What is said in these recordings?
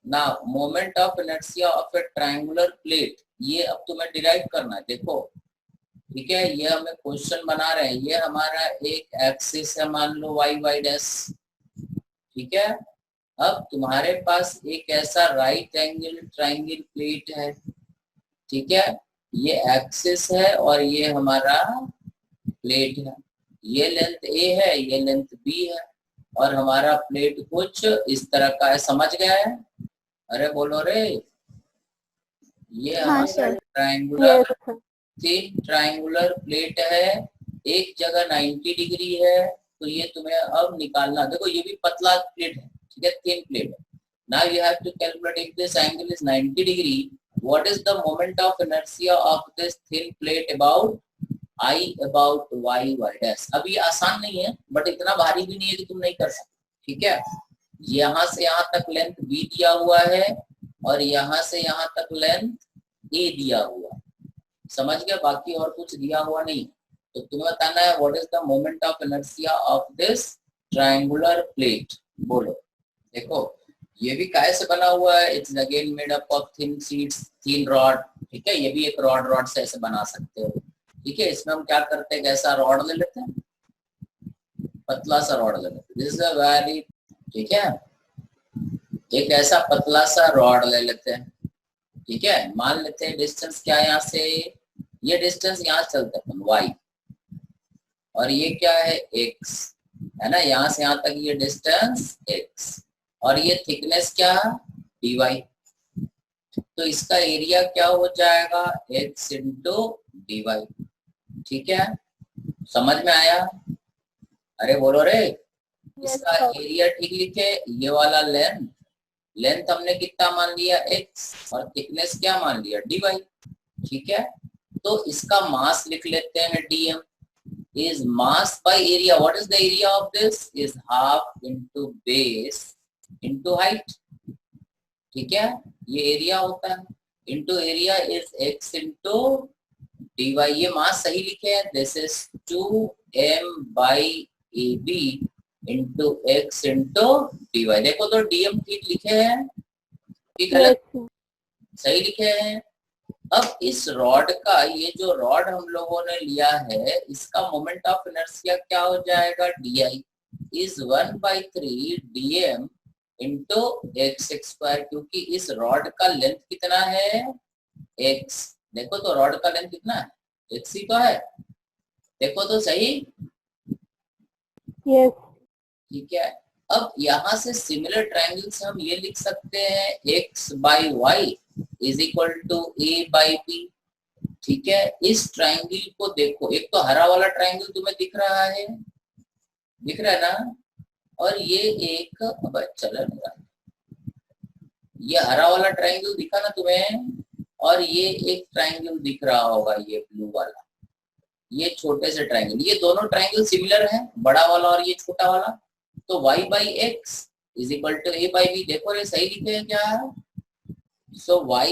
ना moment of inertia of A triangular plate, ये अब तुम्हें डिराइव करना है। देखो ठीक है, ये हमें क्वेश्चन बना रहे हैं, ये हमारा एक एक्सिस है, मान लो वाई वाई डैश, ठीक है। अब तुम्हारे पास एक ऐसा राइट एंगल ट्रायंगल प्लेट है, ठीक है, ये एक्सिस है और ये हमारा प्लेट है, ये लेंथ ए है, ये लेंथ बी है, और हमारा प्लेट कुछ इस तरह का है, समझ गया है? अरे बोलो रे, ये हमारा ट्रायंगुलर तीन ट्रायंगुलर प्लेट है, एक जगह 90 डिग्री है, तो ये तुम्हें अब निकालना। देखो ये भी पतला प्लेट है, ठीक है, थिन प्लेट है। Now you have to calculate if this angle is 90 degree, what is the moment of inertia of this thin plate about I about Y Y dash. अब ये आसान नहीं है, बट इतना भारी भी नहीं है कि तुम नहीं कर सकते, ठीक है। यहाँ से यहाँ तक लेंथ बी दिया हुआ है और यहाँ से यहाँ तक लेंथ ए दिया हुआ है, समझ गया? बाकी और कुछ दिया हुआ नहीं। तो तुम्हें बताना है what is the moment of inertia of this triangular plate. बोलो। देखो ये भी काहे से बना हुआ है, it's again made up of thin sheets, thin rod, ठीक है। ये भी एक रॉड से ऐसे बना सकते हो, ठीक है। इसमें हम क्या करते हैं, कैसा रॉड ले लेते हैं, पतला सा रॉड ले लेते हैं, दिस इज अ वेरी, ठीक है, एक ऐसा पतला सा रॉड ले लेते हैं, ठीक है। मान लेते हैं डिस्टेंस क्या है, यहाँ से ये डिस्टेंस यहाँ चलते हैं y, और ये क्या है x, है ना, यहाँ से यहाँ तक ये डिस्टेंस x, और ये थिकनेस क्या dy, तो इसका एरिया क्या हो जाएगा x इंटू dy, ठीक है। समझ में आया? अरे बोलो रे, इसका एरिया ठीक लिखे, ये वाला लेंथ हमने कितना मान लिया x, और थिकनेस क्या मान लिया dy, ठीक है। तो इसका मास लिख लेते हैं dm is mass by area. What is the area of this? Is half into base into height, ठीक है, ये एरिया होता है, into area is x into dy, ये मास सही लिखे हैं, this is 2m by ab into x into dy। देखो तो dm ठीक लिखे हैं, ठीक है, सही लिखे हैं। अब इस रॉड का, ये जो रॉड हम लोगों ने लिया है, इसका मोमेंट ऑफ इनर्शिया क्या हो जाएगा, di is 1/3 dm into x square, क्योंकि इस रॉड का लेंथ कितना है x। देखो तो रॉड का लेंथ कितना है, x ही तो है, देखो तो सही, यस, ठीक है। अब यहाँ से सिमिलर ट्रायंगल से हम ये लिख सकते हैं x/y is equal to a/b, ठीक है। इस ट्रायंगल को देखो, एक तो हरा वाला ट्रायंगल तुम्हें दिख रहा है ना, और ये एक, अब चल रहा, ये हरा वाला ट्रायंगल दिखा ना तुम्हें, और ये एक ट्रायंगल दिख रहा होगा, ये ब्लू वाला, ये छोटे से ट्रायंगल, ये दोनों ट्रायंगल सिमिलर है, बड़ा वाला और ये छोटा वाला, तो y/x is equal to a/b। देखो रे सही लिखे हैं क्या, सो y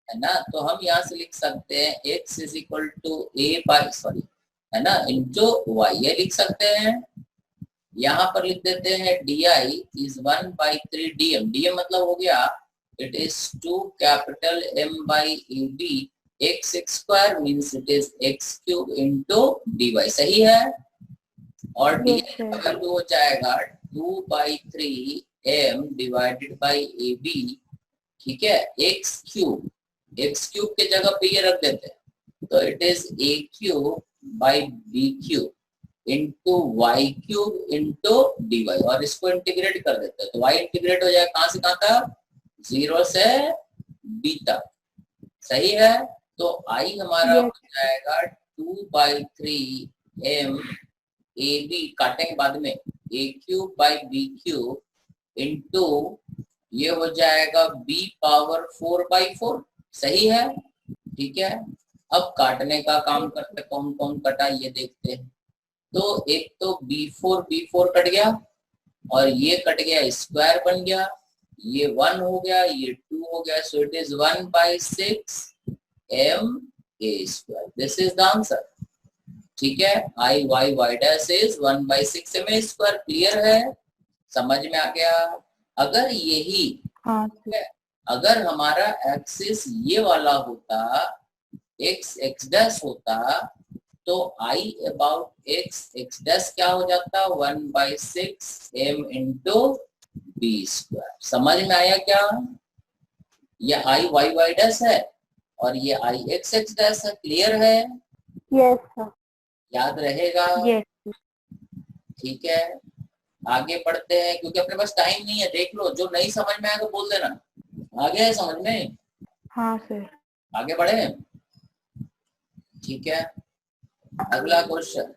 है ना, तो हम यहाँ से लिख सकते हैं x इज इक्वल टू है ना इंटू y, ये लिख सकते हैं। यहाँ पर लिख देते हैं di इज 1/3 dm, dm मतलब हो गया it is 2 capital m/ab, x square means it is x³ into dy, सही है। और डी अगर हो जाएगा 2/3 m डिवाइडेड बाई ab, ठीक है, x³ के जगह पे ये रख देते हैं, तो it is a³ by b³ into y³ into dy, और इसको इंटीग्रेट कर देते हैं, तो y इंटीग्रेट हो जाएगा कहां से कहां तक, 0 से b तक, सही है। तो i हमारा हो जाएगा 2/3 m ab, काटेंगे बाद में, a³ बाई b³ इंटू ये हो जाएगा b⁴/4, सही है, ठीक है। अब काटने का काम करते, कौन कौन कटा ये देखते हैं। तो एक तो b4 कट गया, और ये कट गया, स्क्वायर बन गया, ये 1 हो गया, ये 2 हो गया, सो it is 1/6 ma², this is the answer, ठीक है। y dash is 1/6 ma², clear है, समझ में आ गया। अगर यही हाँ अगर हमारा एक्सिस ये वाला होता, एक्स एक्स डैश होता, तो आई अबाउट एक्स एक्स डैश क्या हो जाता, 1/6 m इंटू बी स्क्वायर। समझ में आया क्या? ये आई वाई वाई डैश है और ये आई एक्स एक्स डैश है। क्लियर है? Yes sir. याद रहेगा? यस। ठीक है, आगे बढ़ते हैं क्योंकि अपने पास टाइम नहीं है। देख लो, जो नहीं समझ में आया तो बोल देना। आ गया है समझ में? हाँ सर। आगे बढ़े? ठीक है, अगला question,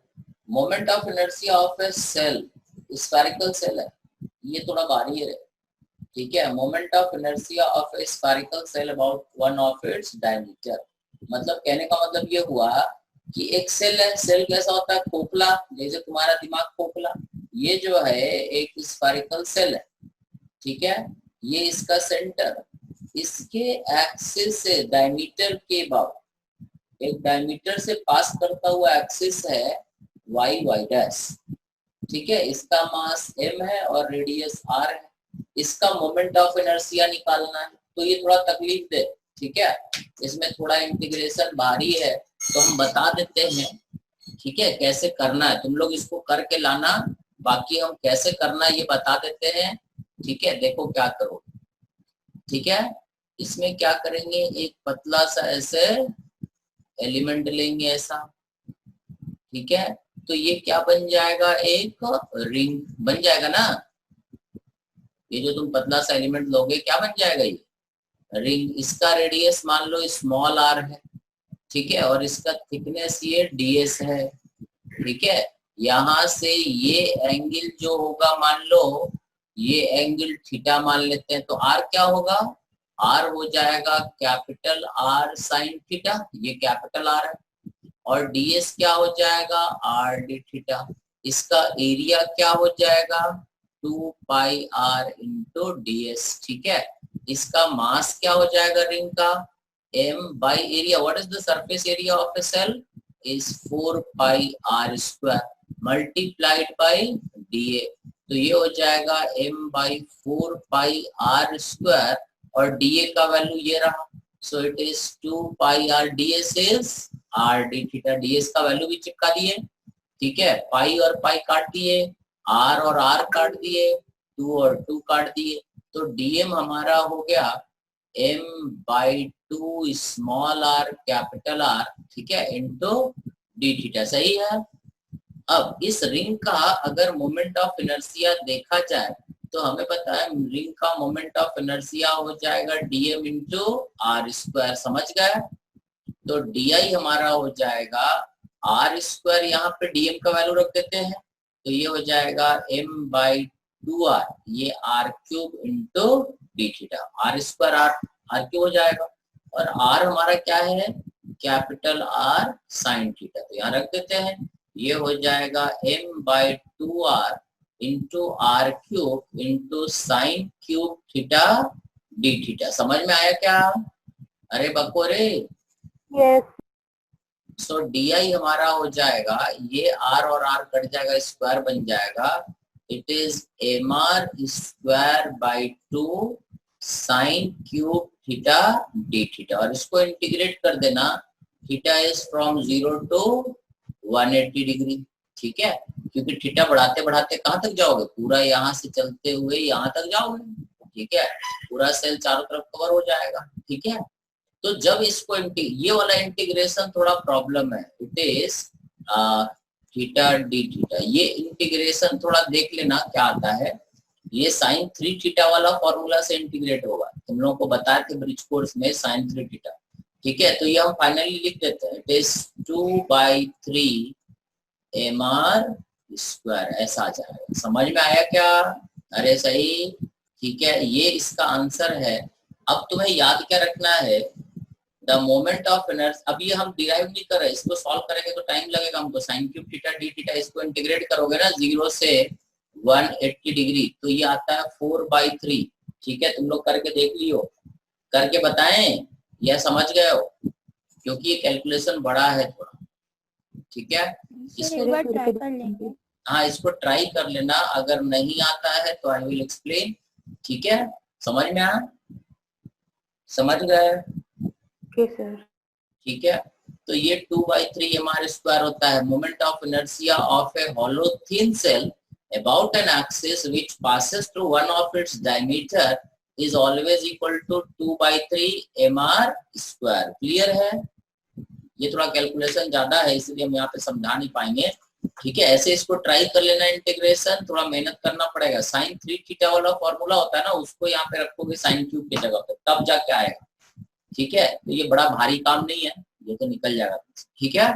moment of inertia of a shell, spherical shell है, ये थोड़ा भारी है। ठीक है, moment of inertia of a spherical shell about one of its diameter. मतलब कहने का मतलब ये हुआ कि एक सेल है, सेल कैसा होता है, खोखला, जैसे तुम्हारा दिमाग खोखला। ये जो है एक स्फेरिकल सेल है, ठीक है, ये इसका सेंटर, इसके एक्सिस से डायमीटर के बाद एक डायमीटर से पास करता हुआ एक्सिस है वाई वाई डैश। ठीक है, इसका मास m है और रेडियस r है। इसका मोमेंट ऑफ इनर्शिया निकालना है, तो ये थोड़ा तकलीफ दे। ठीक है, इसमें थोड़ा इंटीग्रेशन भारी है, तो हम बता देते हैं। ठीक है, कैसे करना है तुम लोग इसको करके लाना, बाकी हम कैसे करना है ये बता देते हैं। ठीक है, देखो क्या करो। ठीक है, इसमें क्या करेंगे, एक पतला सा ऐसे एलिमेंट लेंगे ऐसा। ठीक है, तो ये क्या बन जाएगा, एक रिंग बन जाएगा ना। ये जो तुम पतला सा एलिमेंट लोगे क्या बन जाएगा, ये रिंग। इसका रेडियस मान लो स्मॉल r है। ठीक है, और इसका थिकनेस ये ds है। ठीक है, यहाँ से ये एंगल जो होगा, मान लो ये एंगल थीटा मान लेते हैं, तो r क्या होगा, r हो जाएगा कैपिटल R साइन थीटा, ये कैपिटल R है। और ds क्या हो जाएगा, r d थीटा। इसका एरिया क्या हो जाएगा, 2 पाई r इंटू ds। ठीक है, इसका मास क्या हो जाएगा रिंग का, m by area. What is the surface area of a shell is 4 pi r square multiplied by da। तो ये हो जाएगा m by 4 pi r square और da का वैल्यू ये रहा, so it is 2 pi r, ds is r d theta. ds का value भी चिपका दिए। ठीक है, पाई और पाई काट दिए, r और r काट दिए, 2 और 2 काट दिए, तो dm हमारा हो गया m by 2 small r capital R। ठीक है, इंटू d थीटा। सही है। अब इस रिंग का अगर मोमेंट ऑफ इनर्शिया देखा जाए तो हमें पता है रिंग का मोमेंट ऑफ इनर्शिया हो जाएगा dm इंटू r स्क्वायर। समझ गए? तो di हमारा हो जाएगा r स्क्वायर, यहाँ पे dm का वैल्यू रख देते हैं, तो ये हो जाएगा m बाई 2r, ये r cube into D theta. r square r cube हो जाएगा, और r हमारा क्या है, कैपिटल R साइन थीटा, तो यहाँ रख देते हैं। ये हो जाएगा m by 2r into R cube into sine cube theta d theta. समझ में आया क्या? अरे बकोरे, यस। सो डी आई हमारा हो जाएगा, ये r और r कट जाएगा, स्क्वायर बन जाएगा, it is M R square by 2 sine cube theta d theta. और इसको इंटीग्रेट कर देना, theta is from 0 to 180 degree. ठीक है, क्योंकि थीटा बढ़ाते बढ़ाते कहाँ तक जाओगे, पूरा यहाँ से चलते हुए यहाँ तक जाओगे। ठीक है, पूरा सेल चारों तरफ कवर हो जाएगा। ठीक है, तो जब इसको ये वाला इंटीग्रेशन थोड़ा प्रॉब्लम है, it is theta d theta. ये इंटीग्रेशन थोड़ा देख लेना क्या आता है, ये साइन 3 थीटा वाला फॉर्मूला से इंटीग्रेट होगा। तुम लोगों को बताया थे ब्रिज कोर्स में साइन 3 थीटा। ठीक है, तो ये हम फाइनली लिख देते हैं, it is 2/3 M R square, ऐसा आ जाएगा। समझ में आया क्या? अरे सही। ठीक है, ये इसका आंसर है। अब तुम्हें याद क्या रखना है, द मोमेंट ऑफ इनर्शिया। अभी हम डिराइव नहीं कर रहे, इसको सॉल्व करेंगे तो टाइम लगेगा हमको। Sign cube theta d theta, इसको इंटीग्रेट करोगे ना 0 से 180 डिग्री, तो ये आता है 4/3। ठीक है, तुम लोग करके देख लियो, करके बताएं या समझ गए हो, क्योंकि ये कैलकुलेशन बड़ा है थोड़ा। ठीक है, एक बार ट्राई कर लेंगे। हाँ, इसको ट्राई कर लेना, अगर नहीं आता है तो आई विल एक्सप्लेन। ठीक है, समझ में आया? समझ गए? Okay sir. ठीक है, तो ये 2/3 mr² होता है। Moment of inertia of a hollow thin shell about an axis which passes through one of its diameter is always equal to 2/3 mr²। Clear है? ये थोड़ा कैलकुलेशन ज्यादा है इसलिए हम यहाँ पे समझा नहीं पाएंगे। ठीक है, ऐसे इसको ट्राई कर लेना इंटीग्रेशन, थोड़ा मेहनत करना पड़ेगा। sin 3θ वाला फॉर्मूला होता है ना, उसको यहाँ पे रखोगे sin क्यूब की जगह पे, तब जाके आएगा। ठीक है, तो ये बड़ा भारी काम नहीं है, ये तो निकल जाएगा। ठीक है,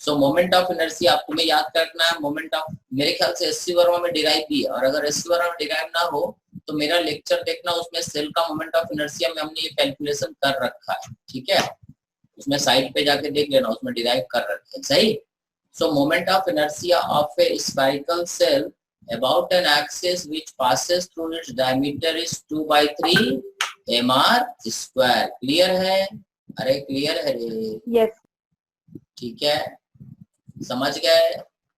सो मोमेंट ऑफ इनर्शिया आपको में याद रखना है। मोमेंट ऑफ मेरे ख्याल से एससी वर्मा में डिराइव भी है, और अगर एससी वर्मा में डिराइव ना हो तो मेरा लेक्चर देखना, उसमें सेल का मोमेंट ऑफ इनर्शिया में हमने ये कैलकुलेशन कर रखा है। ठीक है, उसमें साइड पे जाके देख लेना, उसमें डिराइव कर रखे हैं। सही। सो moment of inertia of a spherical cell about an axis which passes through its diameter is 2/3 mr²। Clear है? अरे क्लियर है रे? यस। ठीक है, समझ गए?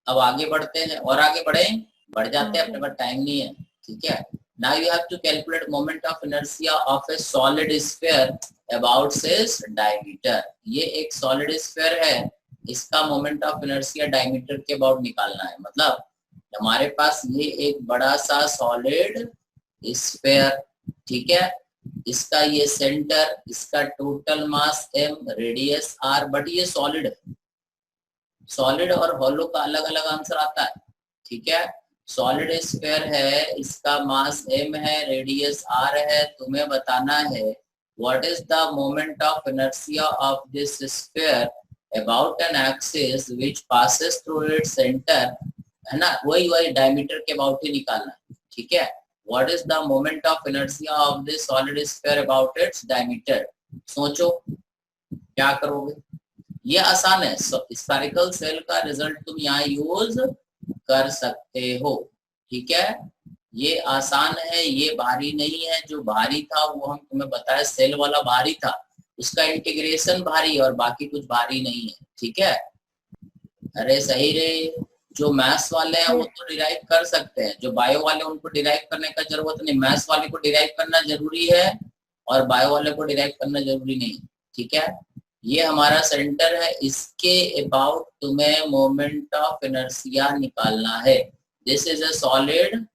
अब आगे बढ़ते हैं, और आगे बढ़ जाते हैं, अपने पास टाइम नहीं है। ठीक है, now you have to calculate moment of inertia of a solid sphere about its diameter। ये एक solid sphere है, इसका moment of inertia diameter के अबाउट निकालना है। मतलब हमारे पास ये एक बड़ा सा सॉलिड स्फीयर, ठीक है, इसका ये सेंटर, इसका total mass m, radius r, but ये सॉलिड है। सॉलिड और हॉलो का अलग अलग आंसर आता है। ठीक है, सॉलिड स्फीयर है, इसका मास m है, रेडियस r है। तुम्हें बताना है what is the moment of inertia of this sphere about an axis which passes through its centre, है ना, वही डायमीटर के अबाउट ही निकालना है। ठीक है, what is the moment of inertia of this solid sphere about its diameter. सोचो क्या करोगे, ये आसान है। स्फेरिकल सेल का रिजल्ट तुम यहाँ यूज कर सकते हो। ठीक है, ये आसान है, ये भारी नहीं है। जो भारी था वो हम तुम्हें बताया, सेल वाला भारी था, उसका इंटीग्रेशन भारी, और बाकी कुछ भारी नहीं है। ठीक है, अरे सही रे। जो मैथ्स वाले हैं वो तो डिराइव कर सकते हैं, जो बायो वाले उनको डिराइव करने का जरूरत नहीं। मैथ्स वाले को डिराइव करना जरूरी है और बायो वाले को डिराइव करना जरूरी नहीं। ठीक है, ये हमारा सेंटर है, इसके अबाउट तुम्हें मोमेंट ऑफ इनर्शिया निकालना है। This is a solid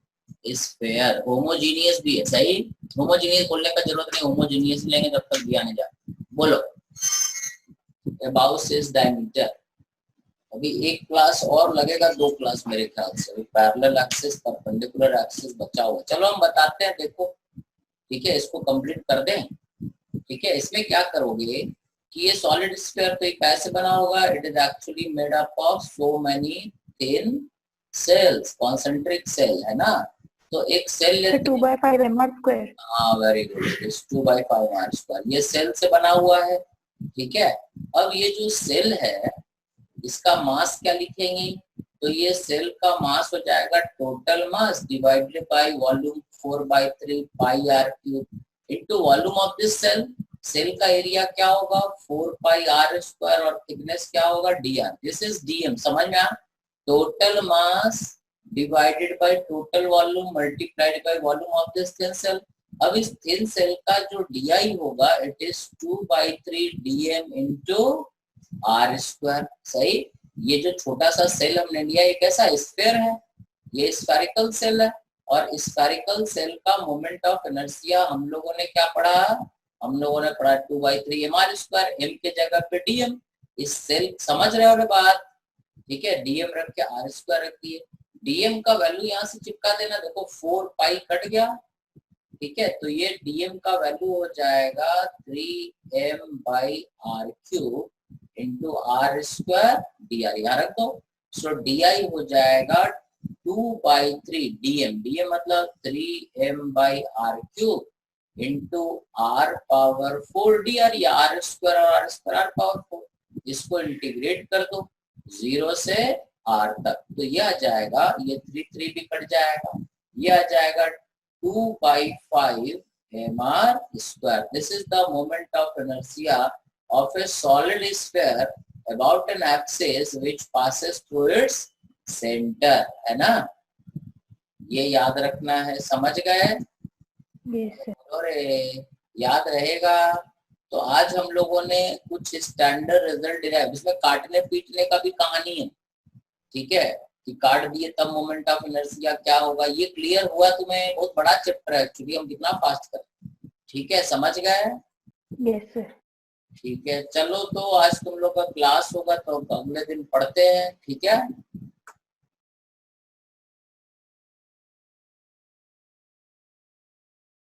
sphere, homogeneous भी है। सही, होमोजीनियस बोलने का जरूरत नहीं, होमोजीनियस लेंगे जब तक दिया नहीं जाए। बोलो अबाउट दिस डायमीटर। अभी एक क्लास और लगेगा, 2 क्लास मेरे ख्याल से। अभी पैरेलल एक्सिस, परपेंडिकुलर एक्सिस बचा हुआ। चलो हम बताते हैं, देखो। ठीक है, इसको कंप्लीट कर दें। ठीक है, इसमें क्या करोगे कि ये सॉलिड स्फीयर तो एक कैसे बना होगा, it is actually made up of so many thin shells, concentric shell, है ना। तो एक सेल लेते हैं 2/5 mr²। हाँ very good, it is 2/5 r²। ये सेल से बना हुआ है। ठीक है, अब ये जो सेल है इसका मास क्या लिखेंगे, तो ये सेल का मास हो जाएगा total mass divided by volume 4/3 pi r³ into volume of this cell. Cell का एरिया क्या होगा 4 πr² और थिकनेस क्या होगा dr। This is dm। समझ में आया? Total mass divided by total volume multiplied by volume of this thin cell. अब इस थिन सेल का जो di होगा it is 2/3 dm into r²। सही, ये जो छोटा सा सेल हमने लिया ये कैसा स्फीयर है, ये स्फेरिकल सेल है, और स्फेरिकल सेल का मोमेंट ऑफ इनर्शिया हम लोगों ने क्या पढ़ा, हम लोगों ने पढ़ा 2/3 mr², m के जगह पे dm। इस सेल, समझ रहे हो बात? ठीक है, dm रख के r² रख दिए, dm का वैल्यू यहाँ से चिपका देना। देखो 4 पाई कट गया। ठीक है, तो ये dm का वैल्यू हो जाएगा 3m/r³ इंटू r² dr, यहाँ रख दो। सो di हो जाएगा 2/3 dm, dm मतलब 3m/r³ इंटू r⁴ dr, या r² और r²r⁴। इसको इंटीग्रेट कर दो 0 से r तक, तो ये आ जाएगा, ये 3 भी कट जाएगा, ये आ जाएगा 2/5 mr²। This is the moment of inertia of a solid sphere about an axis which passes through its center, है ना। ये याद रखना है, समझ गए? Yes sir. और याद रहेगा। तो आज हम लोगों ने कुछ स्टैंडर्ड रिजल्ट डिराइव, इसमें काटने पीटने का भी कहानी है, ठीक है, कि काट दिए तब मोमेंट ऑफ इनर्शिया क्या होगा। ये क्लियर हुआ तुम्हें? बहुत बड़ा चैप्टर है एक्चुअली, हम कितना फास्ट करें। ठीक है, समझ गए? Yes sir. ठीक है, चलो तो आज तुम लोग का क्लास होगा तो अगले दिन पढ़ते हैं, ठीक है।